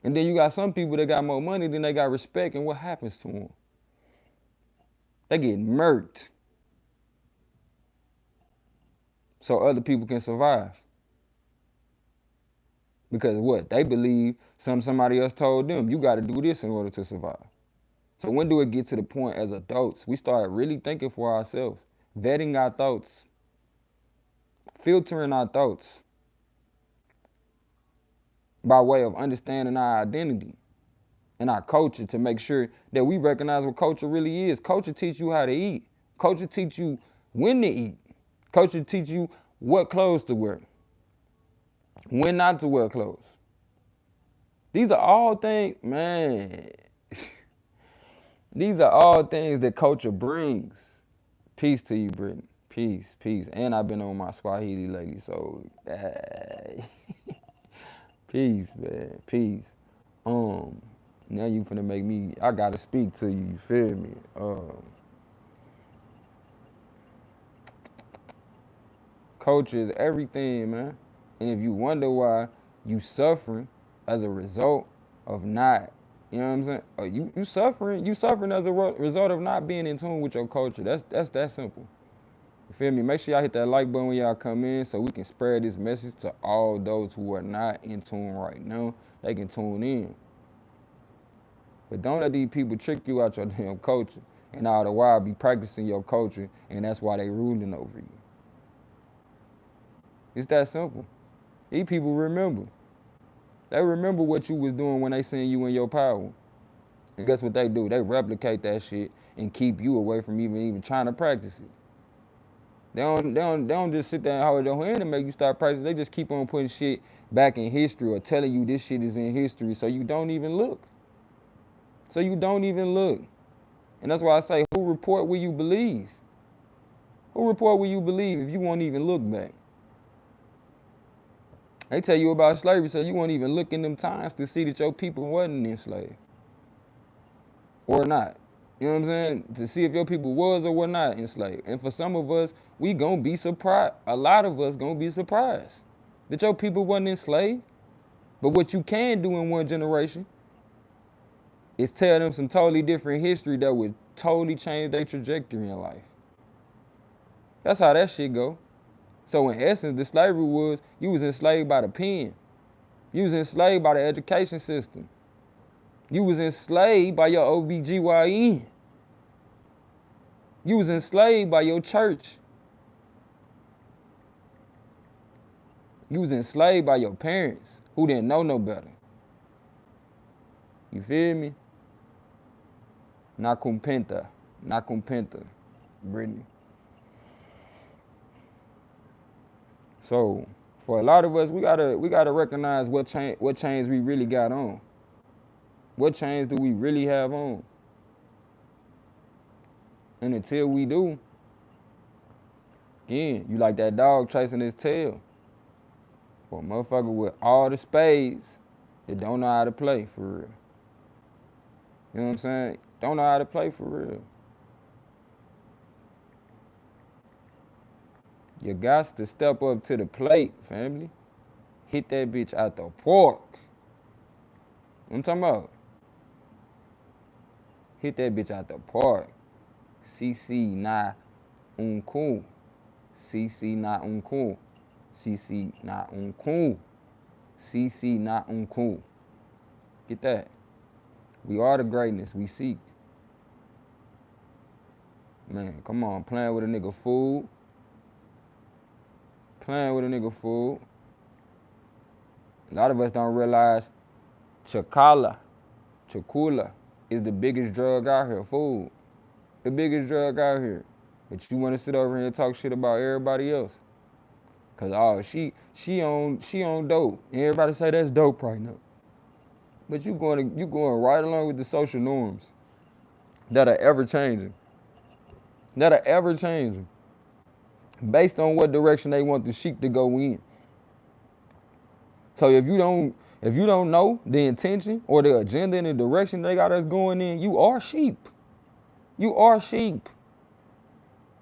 And then you got some people that got more money than they got respect, and what happens to them? They get murked so other people can survive. Because what? They believe somebody else told them, you got to do this in order to survive. So when do it get to the point as adults, we start really thinking for ourselves, vetting our thoughts, filtering our thoughts by way of understanding our identity. and our culture to make sure that we recognize what culture really is. Culture teach you how to eat. Culture teach you when to eat. Culture teach you what clothes to wear, when not to wear clothes. These are all things, man. These are all things that culture brings. Peace to you, Brittany. Peace, peace. And I've been on my Swahili lately, so peace, man. Peace. Now you finna make me, I gotta speak to you, you feel me? Culture is everything, man. And if you wonder why you suffering as a result of not, you know what I'm saying? Or you suffering as a result of not being in tune with your culture. That's that simple. You feel me? Make sure y'all hit that like button when y'all come in so we can spread this message to all those who are not in tune right now. They can tune in. But don't let these people trick you out your damn culture and all the while be practicing your culture, and that's why they ruling over you. It's that simple. These people remember. They remember what you was doing when they seen you in your power. And guess what they do? They replicate that shit and keep you away from even trying to practice it. They don't just sit there and hold your hand and make you start practicing. They just keep on putting shit back in history or telling you this shit is in history so you don't even look. So you don't even look. And that's why I say, who report will you believe? Who report will you believe if you won't even look back? They tell you about slavery, so you won't even look in them times to see that your people wasn't enslaved. Or not. You know what I'm saying? To see if your people was or were not enslaved. And for some of us, we gonna be surprised. A lot of us gonna be surprised that your people wasn't enslaved. But what you can do in one generation is tell them some totally different history that would totally change their trajectory in life. That's how that shit go. So in essence, the slavery was, you was enslaved by the pen. You was enslaved by the education system. You was enslaved by your OBGYN. You was enslaved by your church. You was enslaved by your parents who didn't know no better. You feel me? Nakumpenta, Brittany. So for a lot of us, we gotta recognize what chains we really got on. What chains do we really have on? And until we do, again, you like that dog chasing his tail. Or a motherfucker with all the spades that don't know how to play for real. You know what I'm saying? Don't know how to play for real. You got to step up to the plate, family. Hit that bitch out the park. What I'm talking about? Hit that bitch out the park. CC na unku. CC na unku. CC na unku. CC na unku. Get that. We are the greatness we seek. Man, come on, playing with a nigga fool. Playing with a nigga fool. A lot of us don't realize chakula is the biggest drug out here, food. The biggest drug out here. But you want to sit over here and talk shit about everybody else. Cause she on dope. And everybody say that's dope right now. But you going right along with the social norms that are ever changing. Based on what direction they want the sheep to go in. So if you don't know the intention or the agenda and the direction they got us going in, you are sheep. You are sheep.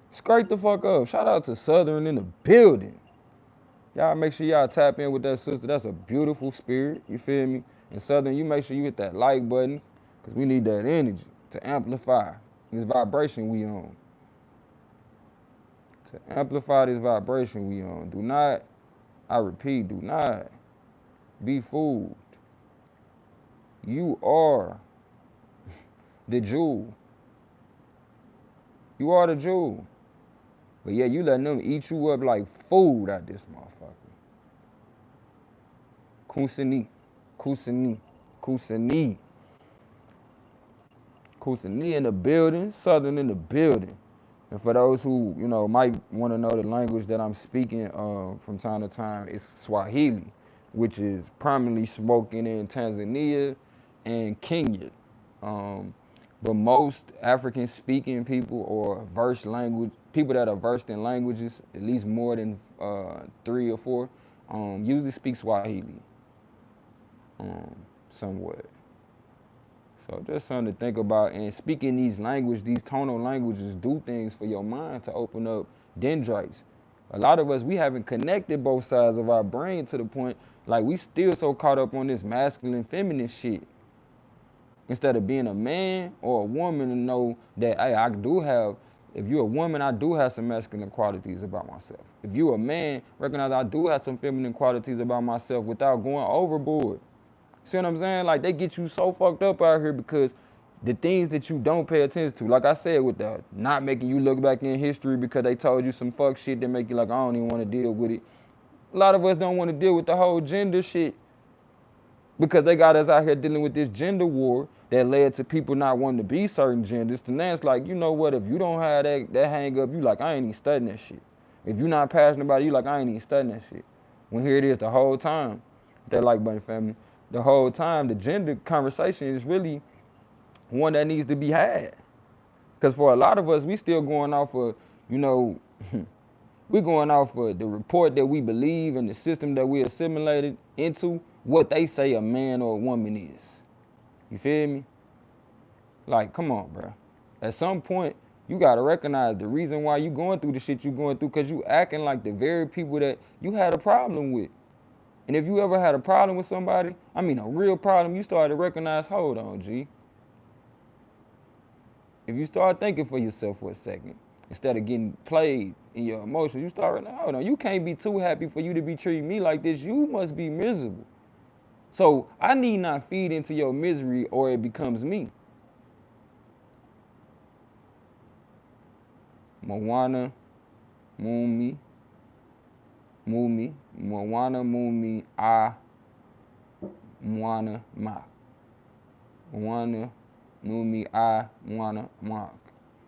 Scrape the fuck up. Shout out to Southern in the building. Y'all make sure y'all tap in with that sister. That's a beautiful spirit. You feel me? And Southern, you make sure you hit that like button because we need that energy to amplify this vibration we on. To amplify this vibration we on. Do not, I repeat, do not be fooled. You are the jewel. You are the jewel. But yeah, you letting them eat you up like food out this motherfucker. Kusini. Kusini in the building, Southern in the building. And for those who, might want to know the language that I'm speaking from time to time, it's Swahili, which is prominently spoken in Tanzania and Kenya. But most African-speaking people or people that are versed in languages, at least more than 3 or 4, usually speak Swahili somewhat. So just something to think about. And speaking these tonal languages do things for your mind to open up dendrites. A lot of us, we haven't connected both sides of our brain to the point, like we still so caught up on this masculine, feminine shit. Instead of being a man or a woman and know that, hey, if you're a woman, I do have some masculine qualities about myself. If you're a man, recognize I do have some feminine qualities about myself without going overboard. See what I'm saying? Like, they get you so fucked up out here because the things that you don't pay attention to, like I said, with the not making you look back in history because they told you some fuck shit that make you like, I don't even want to deal with it. A lot of us don't want to deal with the whole gender shit because they got us out here dealing with this gender war that led to people not wanting to be certain genders. And then it's like, you know what, if you don't have that hang up, you like, I ain't even studying that shit. If you're not passionate about it, you like, I ain't even studying that shit. When here it is the whole time, that like bunny family, the whole time, the gender conversation is really one that needs to be had. Because for a lot of us, we still going off of, we're going off of the report that we believe and the system that we assimilated into what they say a man or a woman is. You feel me? Like, come on, bro. At some point, you got to recognize the reason why you going through the shit you going through because you acting like the very people that you had a problem with. And if you ever had a problem with somebody, a real problem, you start to recognize, hold on, G. If you start thinking for yourself for a second, instead of getting played in your emotions, you start, hold on, you can't be too happy for you to be treating me like this. You must be miserable. So I need not feed into your misery or it becomes me. Moana, Mumi, Moana, Mumi, Moana, Ma. Moana, Mumi, Moana, Ma.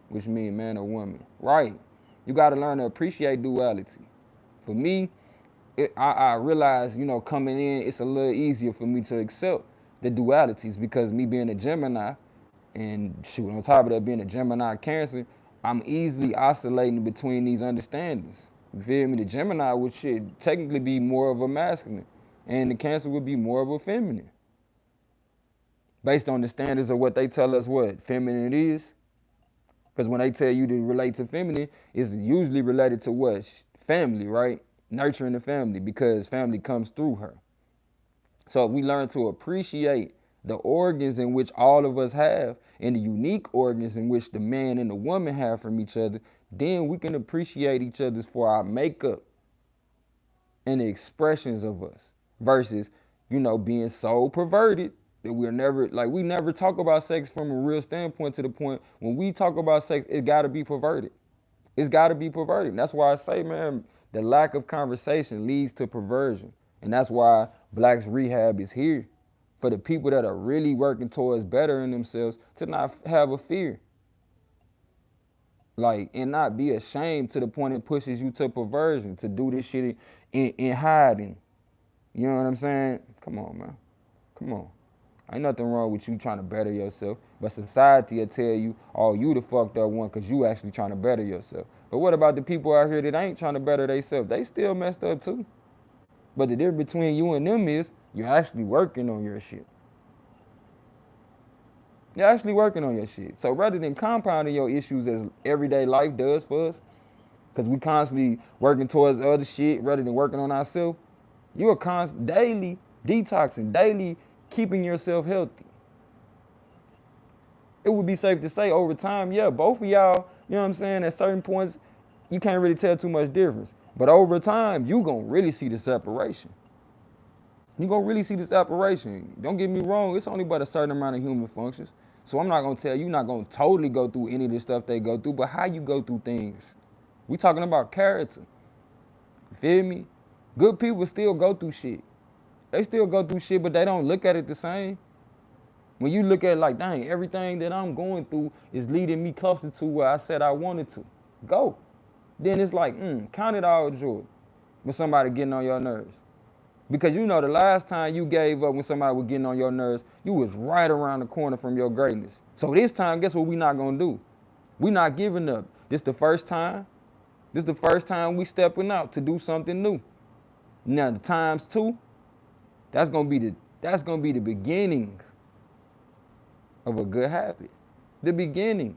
Which means man or woman. Right. You got to learn to appreciate duality. For me, I realize, coming in, it's a little easier for me to accept the dualities because me being a Gemini and on top of that being a Gemini Cancer, I'm easily oscillating between these understandings. You feel me? The Gemini would technically be more of a masculine and the Cancer would be more of a feminine. Based on the standards of what they tell us what feminine is. Because when they tell you to relate to feminine, it's usually related to what? Family, right? Nurturing the family because family comes through her. So if we learn to appreciate the organs in which all of us have and the unique organs in which the man and the woman have from each other, then we can appreciate each other for our makeup and the expressions of us versus, being so perverted that we never talk about sex from a real standpoint to the point when we talk about sex, it got to be perverted. It's got to be perverted. That's why I say, man, the lack of conversation leads to perversion. And that's why Blacks Rehab is here. For the people that are really working towards bettering themselves to not have a fear. And not be ashamed to the point it pushes you to perversion, to do this shit in hiding. You know what I'm saying? Come on, man. Come on. Ain't nothing wrong with you trying to better yourself, but society will tell you, oh, you the fucked up one because you actually trying to better yourself. But what about the people out here that ain't trying to better themselves? They still messed up too. But the difference between you and them is you're actually working on your shit. You're actually working on your shit. So rather than compounding your issues as everyday life does for us, because we constantly working towards other shit rather than working on ourselves, you are daily detoxing, daily keeping yourself healthy. It would be safe to say over time, yeah, both of y'all, you know what I'm saying, at certain points, you can't really tell too much difference. But over time, you gonna really see the separation. You gonna really see the separation. Don't get me wrong, it's only but a certain amount of human functions. So I'm not gonna tell you, you're not gonna totally go through any of the stuff they go through, but how you go through things. We talking about character. You feel me? Good people still go through shit. They still go through shit, but they don't look at it the same. When you look at it like, dang, everything that I'm going through is leading me closer to where I said I wanted to go. Then it's like, count it all joy when somebody getting on your nerves. Because you know the last time you gave up when somebody was getting on your nerves, you was right around the corner from your greatness. So this time, guess what we not gonna do? We not giving up. This the first time. This the first time we stepping out to do something new. Now the times two, that's gonna be the beginning of a good habit. The beginning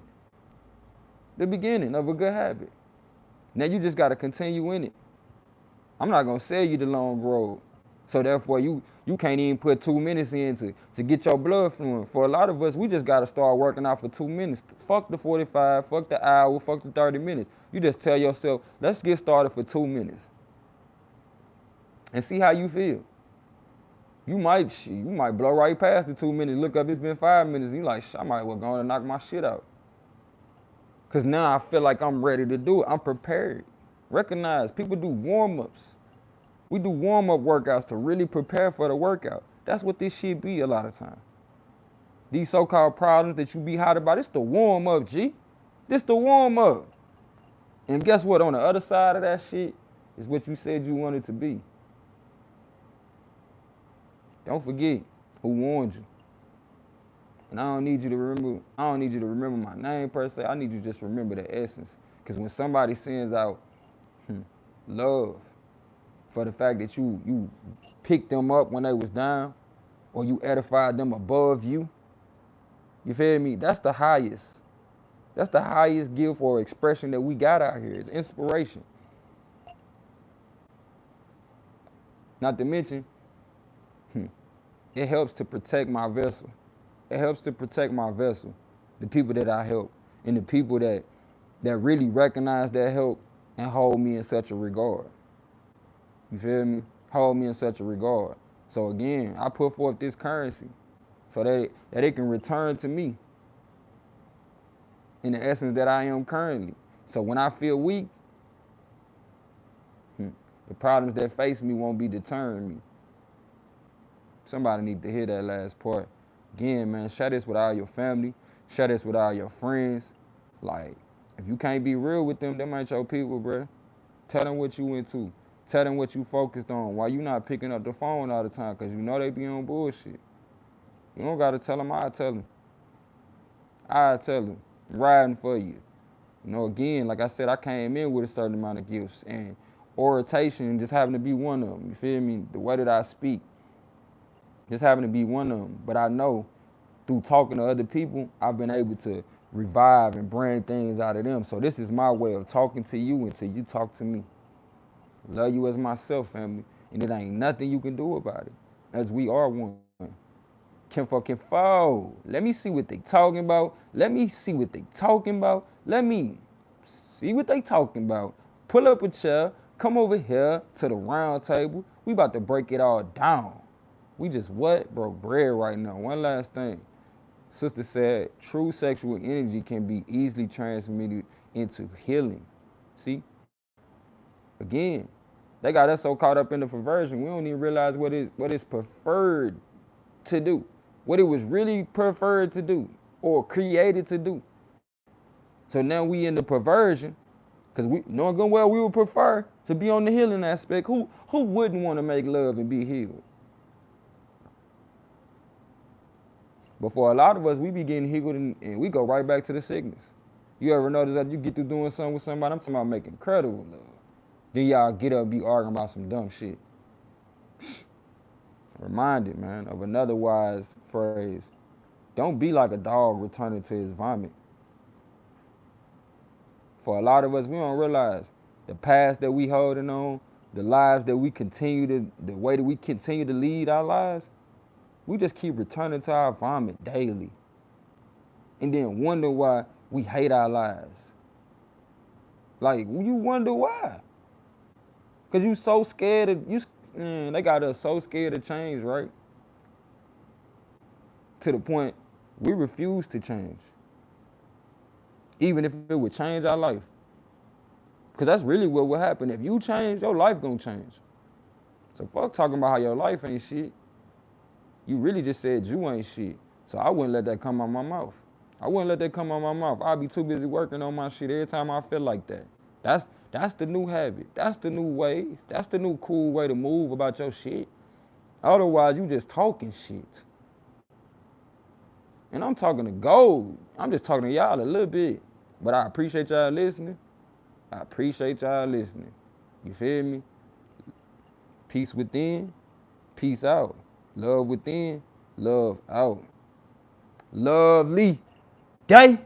of a good habit. Now you just gotta continue in it. I'm not gonna sell you the long road. So therefore you can't even put 2 minutes in to get your blood flowing. For a lot of us, we just gotta start working out for 2 minutes. Fuck the 45, fuck the hour, fuck the 30 minutes. You just tell yourself, let's get started for 2 minutes. And see how you feel. You might blow right past the 2 minutes, look up, it's been 5 minutes, you like, I might well go and knock my shit out. Cause now I feel like I'm ready to do it. I'm prepared. Recognize, people do warm-ups. We do warm-up workouts to really prepare for the workout. That's what this shit be a lot of time. These so-called problems that you be hot about, it's the warm-up, G. This the warm-up. And guess what? On the other side of that shit is what you said you wanted to be. Don't forget who warned you. And I don't need you to remember my name per se. I need you to just remember the essence. Because when somebody sends out love for the fact that you picked them up when they was down, or you edified them above you, you feel me? That's the highest. That's the highest gift or expression that we got out here. It's inspiration. Not to mention, it helps to protect my vessel. It helps to protect my vessel, the people that I help, and the people that really recognize that help and hold me in such a regard. You feel me? Hold me in such a regard. So again, I put forth this currency so that it can return to me in the essence that I am currently. So when I feel weak, the problems that face me won't be deterring me. Somebody need to hear that last part. Again, man, share this with all your family. Share this with all your friends. Like, if you can't be real with them ain't your people, bro. Tell them what you into. Tell them what you focused on. Why you not picking up the phone all the time? Because you know they be on bullshit. You don't got to tell them. I tell them. I tell them. I'm riding for you. You know, again, like I said, I came in with a certain amount of gifts. And orientation just happened to be one of them. You feel me? The way that I speak just happened to be one of them. But I know through talking to other people, I've been able to revive and bring things out of them. So this is my way of talking to you until you talk to me. Love you as myself, family. And it ain't nothing you can do about it, as we are one. Kinfo. Let me see what they talking about. Let me see what they talking about. Let me see what they talking about. Pull up a chair. Come over here to the round table. We about to break it all down. We just what? Broke bread right now. One last thing. Sister said, true sexual energy can be easily transmitted into healing. See? Again, they got us so caught up in the perversion, we don't even realize what is preferred to do. What it was really preferred to do or created to do. So now we in the perversion, because we knowing good well we would prefer to be on the healing aspect. Who wouldn't want to make love and be healed? But for a lot of us, we be getting healed and we go right back to the sickness. You ever notice that you get through doing something with somebody, I'm talking about making incredible love. Then y'all get up and be arguing about some dumb shit. Reminded, man, of another wise phrase. Don't be like a dog returning to his vomit. For a lot of us, we don't realize the past that we holding on, the lives that the way that we continue to lead our lives, we just keep returning to our vomit daily. And then wonder why we hate our lives. Like, you wonder why. Because you so scared they got us so scared to change, right? To the point we refuse to change. Even if it would change our life. Because that's really what will happen. If you change, your life gonna change. So fuck talking about how your life ain't shit. You really just said you ain't shit. So I wouldn't let that come out my mouth. I wouldn't let that come out my mouth. I'd be too busy working on my shit every time I feel like that. That's the new habit. That's the new way. That's the new cool way to move about your shit. Otherwise, you just talking shit. And I'm talking to gold. I'm just talking to y'all a little bit. But I appreciate y'all listening. I appreciate y'all listening. You feel me? Peace within, peace out. Love within, love out. Lovely day.